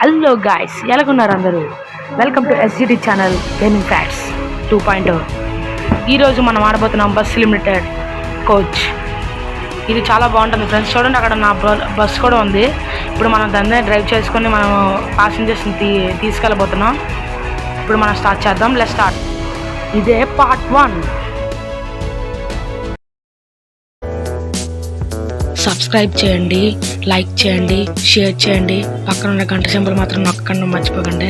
Hello guys, ఎలాగున్నారు అందరూ? Welcome to SGT channel gaming facts 2.0. ఈరోజు మనం ఆడబోతున్నాం బస్ లిమిటెడ్ కోచ్. ఇది చాలా బాగుంటుంది ఫ్రెండ్స్. చూడండి, అక్కడ నా బస్ కూడా ఉంది. ఇప్పుడు మనం దాన్ని డ్రైవ్ చేసుకొని మనం ప్యాసింజర్స్ని తీసుకెళ్ళబోతున్నాం. ఇప్పుడు మనం స్టార్ట్ చేద్దాం. Let's start. ఇదే పార్ట్ 1. సబ్స్క్రైబ్ చేయండి, లైక్ చేయండి, షేర్ చేయండి. పక్కన ఉన్న గంట సింబల్ మాత్రం నొక్కకుండా మర్చిపోకండి.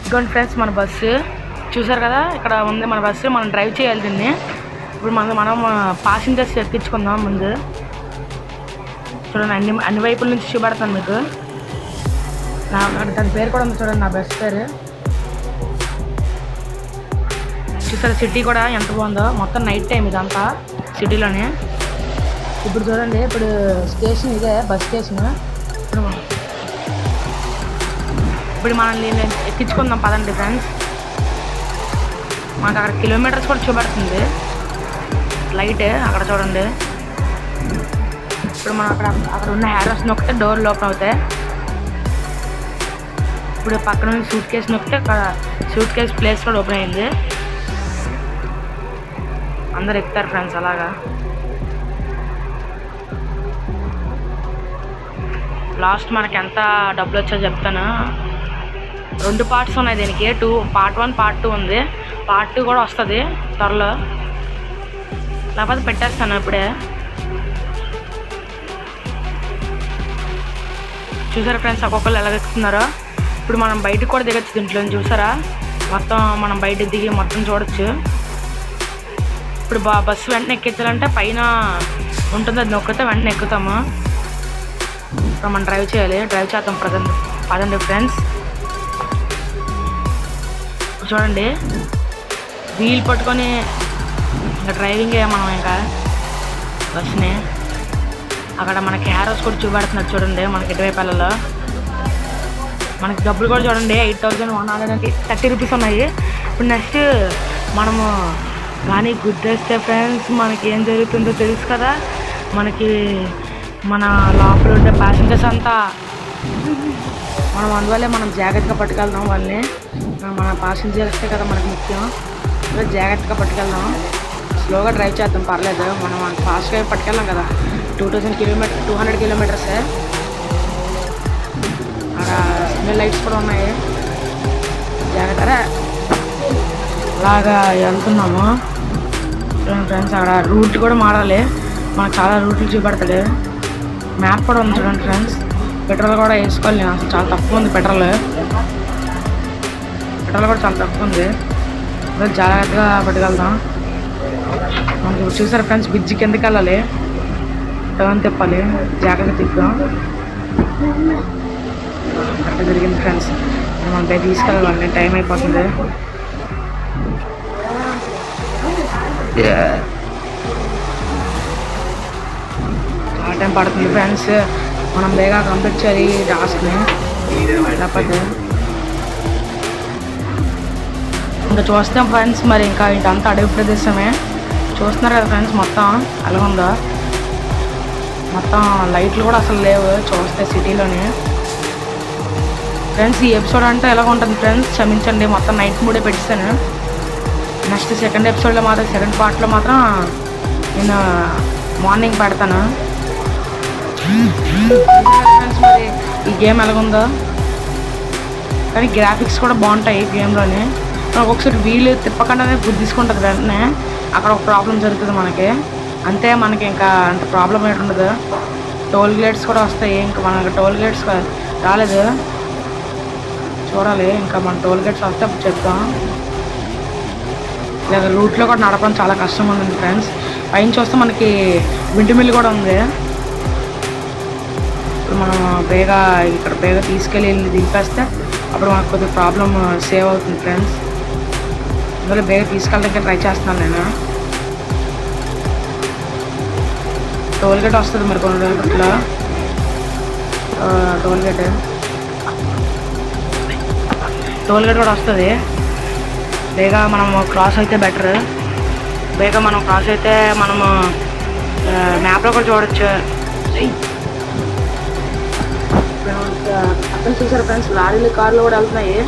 ఇదిగోండి ఫ్రెండ్స్, మన బస్సు చూసారు కదా, ఇక్కడ ఉంది మన బస్సు. మనం డ్రైవ్ చేయాలి దీన్ని. ఇప్పుడు మనం ప్యాసింజర్స్ ఎక్కించుకుందాం. ముందు చూడండి, అన్ని వైపుల నుంచి చూపెడతాను మీకు. దాని పేరు కూడా ఉంది చూడండి, నా బస్ పేరు. చూసారా, సిటీ కూడా ఎంత బాగుందో. మొత్తం నైట్ టైం ఇదంతా సిటీలోనే. ఇప్పుడు చూడండి, ఇప్పుడు స్టేషన్ ఇదే, బస్ స్టేషన్. ఇప్పుడు మనల్ని ఎక్కించుకుందాం పదండి ఫ్రెండ్స్. మనకు అక్కడ కిలోమీటర్స్ కూడా చూపెడుతుంది లైట్, అక్కడ చూడండి. ఇప్పుడు మనం అక్కడ ఉన్న హ్యారోస్ నొక్కితే డోర్ ఓపెన్ అవుతాయి. ఇప్పుడు పక్కన నుంచి సూట్ కేసు నొక్కితే సూట్ కేసు ప్లేస్ కూడా ఓపెన్ అయింది. అందరు ఎక్కుతారు ఫ్రెండ్స్ అలాగా. లాస్ట్ మనకి ఎంత డబ్బులు వచ్చో చెప్తాను. 2 పార్ట్స్ ఉన్నాయి దీనికి. పార్ట్ 1 పార్ట్ 2 ఉంది. పార్ట్ 2 కూడా వస్తుంది త్వరలో, లేకపోతే పెట్టేస్తాను ఇప్పుడే. చూసారా ఫ్రెండ్స్, ఒక్కొక్కరు ఎలా ఎక్కుతున్నారో. ఇప్పుడు మనం బయటకు కూడా దిగచ్చు దీంట్లో. చూసారా, మొత్తం మనం బయట దిగి మొత్తం చూడొచ్చు. ఇప్పుడు బస్సు వెంటనే ఎక్కించాలంటే పైన ఉంటుంది, అది నొక్కితే వెంటనే ఎక్కుతాము. ఇప్పుడు మనం డ్రైవ్ చేయాలి. డ్రైవ్ చేద్దాం పదండి ఫ్రెండ్స్. చూడండి, వీల్ పట్టుకొని ఇంకా డ్రైవింగ్ మనం ఇంకా బస్సుని. అక్కడ మనకి హ్యారోస్ కూడా చూపెడుతున్నారు చూడండి, మనకి ఇటువైపు వెళ్ళలో. మనకి డబ్బులు కూడా చూడండి, 8,130 రూపీస్ ఉన్నాయి. ఇప్పుడు నెక్స్ట్ మనము కానీ గుద్దేస్తే ఫ్రెండ్స్ మనకి ఏం జరుగుతుందో తెలుసు కదా. మనకి మన లోపల ఉండే ప్యాసింజర్స్ అంతా అందువల్లే మనం జాగ్రత్తగా పట్టుకెళ్దాం వాళ్ళని. మన ప్యాసింజర్సే కదా మనకి ముఖ్యం. జాగ్రత్తగా పట్టుకెళ్దాం. స్లోగా డ్రైవ్ చేద్దాం, పర్లేదు. మనం ఫాస్ట్గా పట్టుకెళ్ళాం కదా. 200 కిలోమీటర్సే. అక్కడ సిగ్నల్ లైట్స్ కూడా ఉన్నాయి, జాగ్రత్త. అలాగా వెళ్తున్నాము ఫ్రెండ్స్. అక్కడ రూట్ కూడా మారాలి, మనకు చాలా రూట్లు చూపెడతాడు. మ్యాప్ కూడా ఉంది చూడండి ఫ్రెండ్స్. పెట్రోల్ కూడా వేసుకోవాలి. అసలు చాలా తక్కువ ఉంది పెట్రోల్ కూడా చాలా తక్కువ ఉంది. జాగ్రత్తగా పట్టుకెళ్దాం. మనకు చూసారు ఫ్రెండ్స్, బ్రిడ్జ్ కిందకి వెళ్ళాలి, టర్న్ తిప్పాలి, జాగ్రత్త తిప్పుదాం. కరెక్ట్గా జరిగింది ఫ్రెండ్స్. మనం పై తీసుకెళ్ళాలి, టైం అయిపోతుంది. చాలా టైం పడుతుంది ఫ్రెండ్స్. మనం బేగా కంప్లీట్ చేయాలి టాస్క్ని, లేకపోతే ఇంకా చూస్తాం ఫ్రెండ్స్. మరి ఇంకా ఇదంతా అడవి ప్రదేశమే. చూస్తున్నారు కదా ఫ్రెండ్స్, మొత్తం ఎలా ఉందో. మొత్తం లైట్లు కూడా అసలు లేవు చూస్తే సిటీలోని. ఫ్రెండ్స్, ఈ ఎపిసోడ్ అంటే ఎలా ఉంటుంది ఫ్రెండ్స్, క్షమించండి. మొత్తం నైట్ మూడే పెట్టిస్తాను. నెక్స్ట్ సెకండ్ ఎపిసోడ్లో మాత్రం, సెకండ్ పార్ట్లో మాత్రం నేను మార్నింగ్ పెడతాను ఫ్రెండ్స్. మరి ఈ గేమ్ ఎలాగుందో, కానీ గ్రాఫిక్స్ కూడా బాగుంటాయి ఈ గేమ్లోని. మనకు ఒకసారి వీలు తిప్పకుండానే గుద్దిసుకుంటుంది వెంటనే. అక్కడ ఒక ప్రాబ్లం జరుగుతుంది మనకి, అంతే. మనకి ఇంకా అంత ప్రాబ్లం ఏంటి ఉండదు. టోల్ గేట్స్ కూడా వస్తాయి. ఇంకా మనకి టోల్ గేట్స్ రాలేదు, చూడాలి. ఇంకా మన టోల్ గేట్స్ వస్తే అప్పుడు చెప్తాం. లేదా రూట్లో కూడా నడపడం చాలా కష్టంగా ఉంది ఫ్రెండ్స్. పైన చూస్తే మనకి విండ్ మిల్ కూడా ఉంది. ఇప్పుడు మనం ఇక్కడ బేగా తీసుకెళ్ళి దింపేస్తే అప్పుడు మనకు కొద్దిగా ప్రాబ్లం సేవ్ అవుతుంది ఫ్రెండ్స్. అందులో బేగా తీసుకెళ్ళడానికి ట్రై చేస్తున్నాను నేను. టోల్ గేట్ వస్తుంది మరి కొన్ని రోజుల్లో. టోల్ గేట్ టోల్ గేట్ కూడా వస్తుంది. బేగా మనం క్రాస్ అయితే బెటర్. బేగా మనం క్రాస్ అయితే మనము మ్యాప్లో కూడా చూడొచ్చు. అక్కడ చూసారు ఫ్రెండ్స్, లారీలు కార్లు కూడా వెళ్తున్నాయి.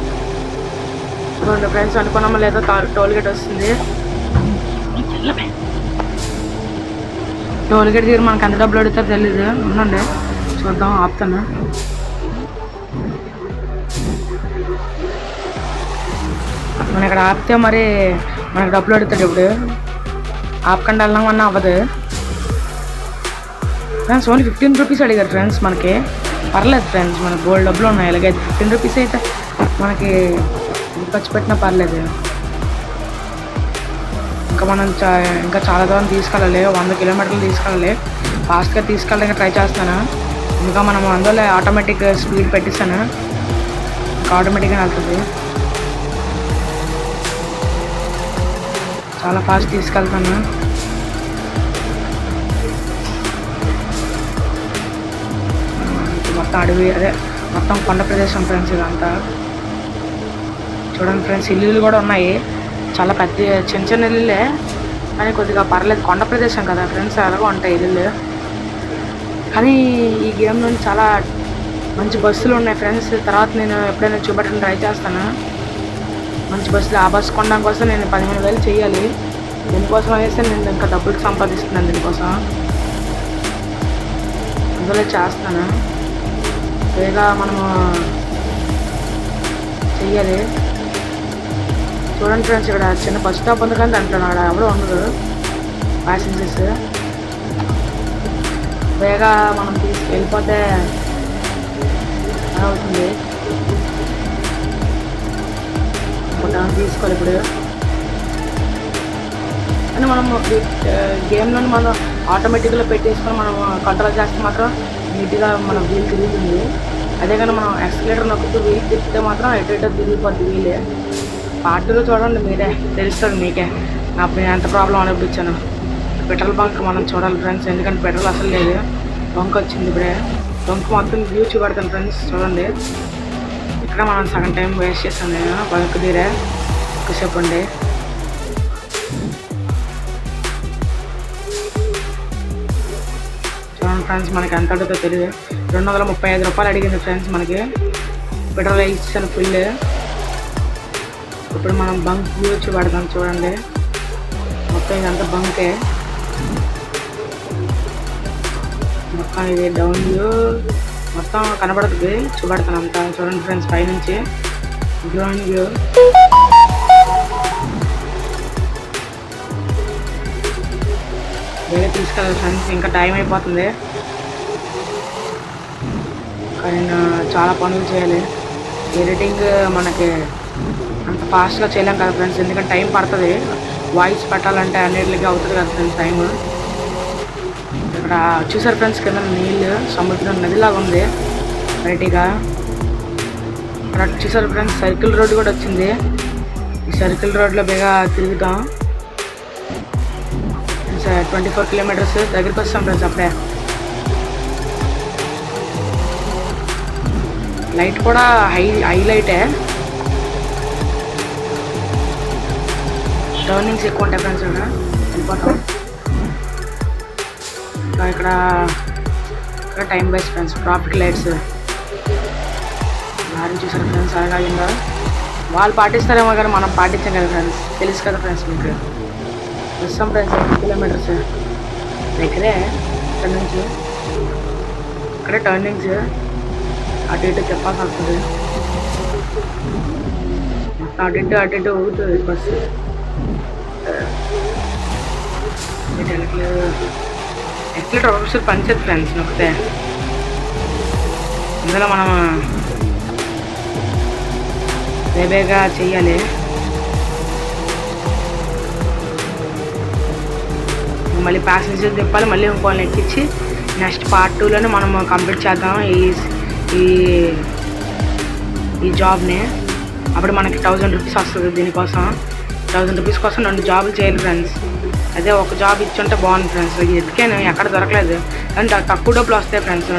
చూడండి ఫ్రెండ్స్, అనుకున్నామో లేదో టోల్ గేట్ వస్తుంది. టోల్ గేట్ దగ్గర మనకు ఎంత డబ్బులు అడుగుతారో తెలీదు. ఉండండి చూద్దాం, ఆపుతాను. మనం ఇక్కడ ఆపితే మరి మనకు డబ్బులు అడుగుతాడు. ఇప్పుడు ఆపకుండా వెళ్ళామన్నా అవ్వదు ఫ్రెండ్స్. ఓన్లీ 15 రూపీస్ అడిగారు ఫ్రెండ్స్. మనకి పర్లేదు ఫ్రెండ్స్, మనకు గోల్డ్ డబ్బులు ఉన్నాయి. ఇలాగైతే 15 రూపీస్ అయితే మనకి ఖర్చు పెట్టినా పర్లేదు. ఇంకా మనం ఇంకా చాలా దూరం తీసుకెళ్ళాలి. 100 కిలోమీటర్లు తీసుకెళ్ళాలి. ఫాస్ట్గా తీసుకెళ్ళడానికి ట్రై చేస్తాను. ఇంకా మనం అందులో ఆటోమేటిక్ స్పీడ్ పెట్టిస్తాను. ఇంకా ఆటోమేటిక్గా వెళ్తుంది. చాలా ఫాస్ట్ తీసుకెళ్తాను. మొత్తం అడవి, అదే మొత్తం కొండ ప్రదేశం ఫ్రెండ్స్ ఇదంతా. చూడండి ఫ్రెండ్స్, ఇల్లులు కూడా ఉన్నాయి. చాలా పెద్ద చిన్న చిన్న ఇల్లులే, కానీ కొద్దిగా పర్లేదు. కొండ ప్రదేశం కదా ఫ్రెండ్స్, అలాగే ఉంటాయి ఇల్లులు. కానీ ఈ గేమ్లో చాలా మంచి బస్సులు ఉన్నాయి ఫ్రెండ్స్. తర్వాత నేను ఎప్పుడైనా చూపెట్టడానికి ట్రై చేస్తాను. మంచి బస్సులు. ఆ బస్సు కొనడం కోసం నేను 15,000 చేయాలి. దీనికోసం అయితే నేను ఇంకా డబ్బులు సంపాదిస్తున్నాను. దీనికోసం అందులో చేస్తాను. వేగా మనము చెయ్యాలి. చూడండి ఫ్రెండ్స్, ఇక్కడ చిన్న బస్ స్టాప్ ఉంది కానీ దాంట్లో ఎవడో ఉండదు ప్యాసింజర్స్. వేగా మనం వెళ్ళిపోతే అవుతుంది. తీసుకోవాలి ఇప్పుడు. కానీ మనం గేమ్లో మనం ఆటోమేటిక్గా పెట్టేసుకొని మనం కంట్రోల్ చేస్తే మాత్రం నీట్గా మన వీల్ తిరుగుతుంది. అదే కానీ మనం ఎక్స్కలేటర్ నొక్కుతూ వీల్ తిప్పితే మాత్రం ఎటు తిరిగిపోద్ది వీలే. పార్టీలో చూడండి, మీరే తెలుస్తుంది మీకే నాకు ఎంత ప్రాబ్లం అనిపించాను. పెట్రోల్ బంక్ మనం చూడాలి ఫ్రెండ్స్, ఎందుకంటే పెట్రోల్ అసలు లేదు. బంక్ వచ్చింది ఇప్పుడే. బంక్ మొత్తం వ్యూ చూపెడతాను ఫ్రెండ్స్. చూడండి, ఇక్కడ మనం సగం టైం వేస్ట్ చేస్తాను నేను. బంక్ తీరే ఎక్కువసేపు ఉండి. చూడండి ఫ్రెండ్స్, మనకి ఎంత అడుగుతుందో తెలియదు. 235 రూపాయలు అడిగింది ఫ్రెండ్స్ మనకి. పెట్రోల్ ఇచ్చాను ఫుల్. ఇప్పుడు మనం బంక్ వ్యూ చూపెడతాం. చూడండి, మొత్తం ఇదంతా బంకే. మొత్తం ఇది డౌన్ వ్యూ మొత్తం కనబడుతుంది. చూపెడతాను అంతా. చూడండి ఫ్రెండ్స్, పైనుంచి డ్రోన్ వ్యూ. వేరే తీసుకెళ్ళాలి ఫ్రెండ్స్, ఇంకా టైం అయిపోతుంది. కానీ చాలా పనులు చేయాలి. ఎడిటింగ్ మనకి అంత ఫాస్ట్గా చేయలేం కదా ఫ్రెండ్స్, ఎందుకంటే టైం పడుతుంది. వాయిస్ పెట్టాలంటే అన్నిటికీ అవుతుంది కదా ఫ్రెండ్స్ టైం. ఇక్కడ చూసారు ఫ్రెండ్స్, కింద నీళ్ళు, సముద్రం, నదిలాగా ఉంది వెరైటీగా. ఇక్కడ చూసారు ఫ్రెండ్స్, సర్కిల్ రోడ్ కూడా వచ్చింది. ఈ సర్కిల్ రోడ్లో బేగా తిరుగుతాం. 24 కిలోమీటర్స్ దగ్గరికి వస్తాం ఫ్రెండ్స్. అప్పుడే లైట్ కూడా హైలైటే. టర్నింగ్స్ ఎక్కువ ఉంటాయి ఫ్రెండ్స్. ఇక్కడ వెళ్ళిపోతాం. ఇక్కడ time waste friends. Traffic lights lorry చూసారు ఫ్రెండ్స్, అలాగా వాళ్ళు పాటిస్తారేమో కానీ మనం పాటించాం కదా ఫ్రెండ్స్, తెలుసు కదా ఫ్రెండ్స్ మీకు. వస్తాం ఫ్రెండ్స్, 8 కిలోమీటర్స్ దగ్గరే ఇక్కడ నుంచి. ఇక్కడే టర్నింగ్స్ అటు ఇటు చెప్పాల్సి వస్తుంది. మొత్తం అటు ఇటు ఊగుతుంది బస్సు. ఎక్సలేటర్ ఒకసారి పనిచేది ఫ్రెండ్స్ నొక్కితే. ఇందులో మనం బేబేగా చెయ్యాలి. మళ్ళీ ప్యాసింజర్ తిప్పాలి, మళ్ళీ ఇంకోళ్ళని ఎక్కించి నెక్స్ట్ పార్ట్ 2లోనే మనం కంప్లీట్ చేద్దాం ఈ జాబ్ని. అప్పుడు మనకి 1000 రూపీస్ వస్తుంది. దీనికోసం 1000 రూపీస్ కోసం 2 జాబులు చేయాలి ఫ్రెండ్స్. అదే ఒక జాబ్ ఇచ్చుంటే బాగుంది ఫ్రెండ్స్. ఎదికాను, ఎక్కడ దొరకలేదు. కానీ తక్కువ డబ్బులు వస్తాయి ఫ్రెండ్స్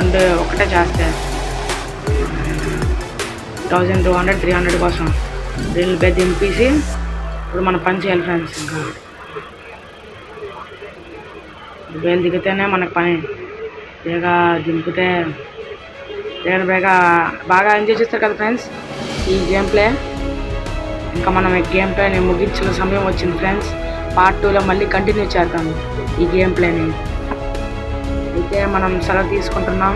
ఒకటే చేస్తే. 1200, 300 కోసం రైలు బే దింపేసి ఇప్పుడు మనం పని చేయాలి ఫ్రెండ్స్. ఇంకా బేలు దిగితేనే మనకు పని. బేగా దింపితే బేగా బాగా ఎంజాయ్ చేస్తారు కదా ఫ్రెండ్స్ ఈ గేమ్ ప్లే. ఇంకా మనం ఈ గేమ్ ప్లేని ముగించిన సమయం వచ్చింది ఫ్రెండ్స్. పార్ట్ 2లో మళ్ళీ కంటిన్యూ చేద్దాం ఈ గేమ్ ప్లేని. అయితే మనం సెలవు తీసుకుంటున్నాం.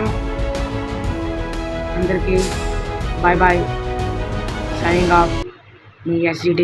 అందరికీ బాయ్ బాయ్. సైనింగ్ ఆఫ్ మీ SGD.